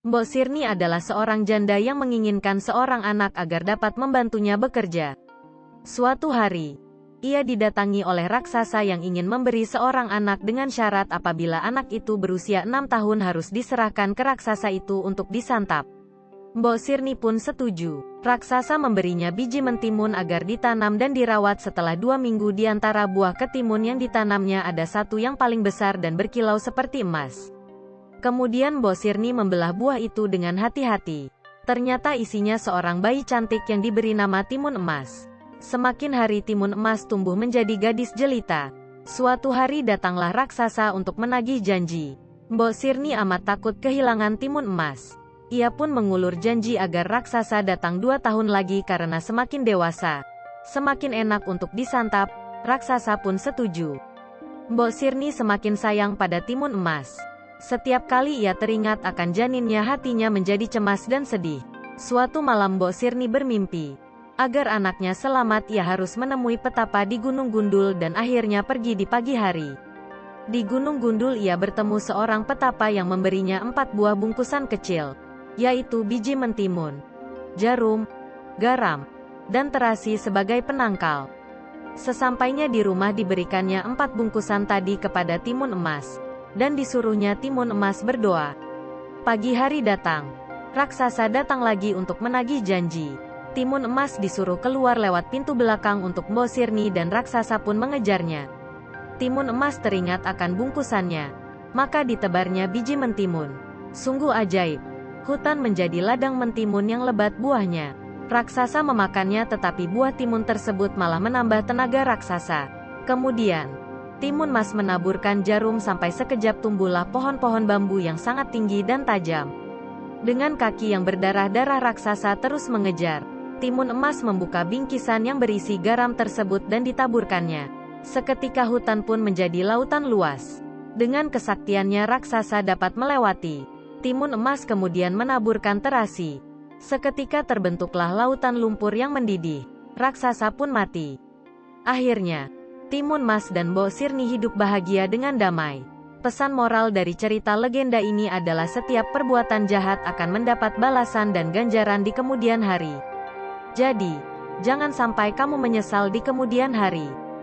Mbok Sirni adalah seorang janda yang menginginkan seorang anak agar dapat membantunya bekerja. Suatu hari, ia didatangi oleh raksasa yang ingin memberi seorang anak dengan syarat apabila anak itu berusia 6 tahun harus diserahkan ke raksasa itu untuk disantap. Mbok Sirni pun setuju. Raksasa memberinya biji mentimun agar ditanam dan dirawat. Setelah 2 minggu di antara buah ketimun yang ditanamnya ada satu yang paling besar dan berkilau seperti emas. Kemudian Mbok Sirni membelah buah itu dengan hati-hati. Ternyata isinya seorang bayi cantik yang diberi nama Timun Emas. Semakin hari Timun Emas tumbuh menjadi gadis jelita. Suatu hari datanglah raksasa untuk menagih janji. Mbok Sirni amat takut kehilangan Timun Emas. Ia pun mengulur janji agar raksasa datang 2 tahun lagi karena semakin dewasa, semakin enak untuk disantap. Raksasa pun setuju. Mbok Sirni semakin sayang pada Timun Emas. Setiap kali ia teringat akan janinnya hatinya menjadi cemas dan sedih. Suatu malam Mbok Sirni bermimpi. Agar anaknya selamat ia harus menemui petapa di Gunung Gundul dan akhirnya pergi di pagi hari. Di Gunung Gundul ia bertemu seorang petapa yang memberinya 4 buah bungkusan kecil, yaitu biji mentimun, jarum, garam, dan terasi sebagai penangkal. Sesampainya di rumah diberikannya 4 bungkusan tadi kepada Timun Emas, dan disuruhnya Timun Emas berdoa. Pagi hari datang. Raksasa datang lagi untuk menagih janji. Timun Emas disuruh keluar lewat pintu belakang untuk Mbok Sirni dan raksasa pun mengejarnya. Timun Emas teringat akan bungkusannya, maka ditebarnya biji mentimun. Sungguh ajaib. Hutan menjadi ladang mentimun yang lebat buahnya. Raksasa memakannya tetapi buah timun tersebut malah menambah tenaga raksasa. Kemudian, Timun Emas menaburkan jarum sampai sekejap tumbuhlah pohon-pohon bambu yang sangat tinggi dan tajam. Dengan kaki yang berdarah-darah raksasa terus mengejar. Timun Emas membuka bingkisan yang berisi garam tersebut dan ditaburkannya. Seketika hutan pun menjadi lautan luas. Dengan kesaktiannya raksasa dapat melewati. Timun Emas kemudian menaburkan terasi. Seketika terbentuklah lautan lumpur yang mendidih. Raksasa pun mati. Akhirnya, Timun Emas dan Mbok Sirni hidup bahagia dengan damai. Pesan moral dari cerita legenda ini adalah setiap perbuatan jahat akan mendapat balasan dan ganjaran di kemudian hari. Jadi, jangan sampai kamu menyesal di kemudian hari.